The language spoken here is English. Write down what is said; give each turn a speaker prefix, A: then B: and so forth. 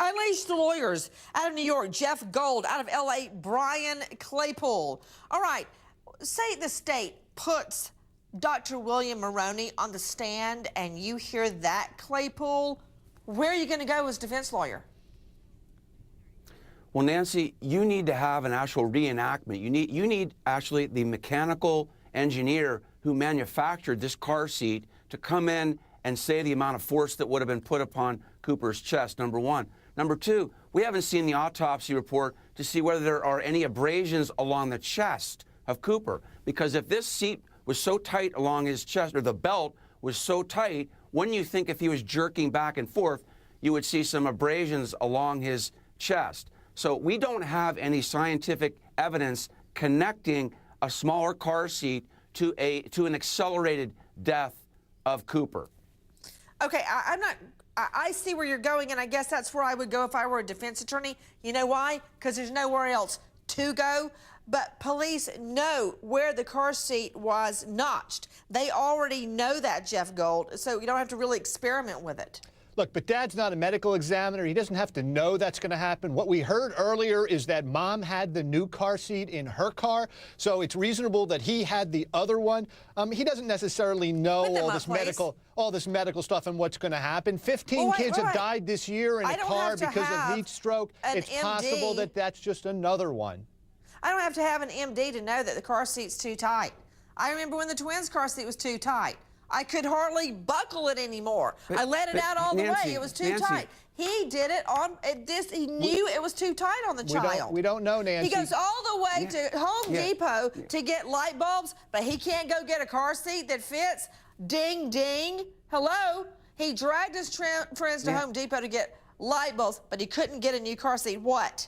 A: Unleashed lawyers out of New York, Jeff Gold, out of L.A., Brian Claypool. All right, say the state puts Dr. William Moroney on the stand and you hear that, Claypool, where are you going to go as defense lawyer?
B: Well, Nancy, you need to have an actual reenactment. You need actually the mechanical engineer who manufactured this car seat to come in and say the amount of force that would have been put upon Cooper's chest, number one. Number two, we haven't seen the autopsy report to see whether there are any abrasions along the chest of Cooper. Because if this seat was so tight along his chest, or the belt was so tight, wouldn't you think if he was jerking back and forth, you would see some abrasions along his chest? So we don't have any scientific evidence connecting a smaller car seat to an accelerated death of Cooper.
A: Okay, I see where you're going, and I guess that's where I would go if I were a defense attorney. You know why? Because there's nowhere else to go. But police know where the car seat was notched. They already know that, Jeff Gold, so you don't have to really experiment with it.
C: Look, but Dad's not a medical examiner. He doesn't have to know that's going to happen. What we heard earlier is that Mom had the new car seat in her car, so it's reasonable that he had the other one. He doesn't necessarily know all this medical stuff and what's going to happen. 15 kids have died this year in a car because of heat stroke. It's possible that that's just another one.
A: I don't have to have an MD to know that the car seat's too tight. I remember when the twins' car seat was too tight. I could hardly buckle it anymore. I let it out all the way. It was too tight. He did it on this. He knew it was too tight on the child.
C: We don't know, Nancy.
A: He goes all the way to Home Depot to get light bulbs, but he can't go get a car seat that fits. Ding, ding. Hello? He dragged his friends to Home Depot to get light bulbs, but he couldn't get a new car seat. What?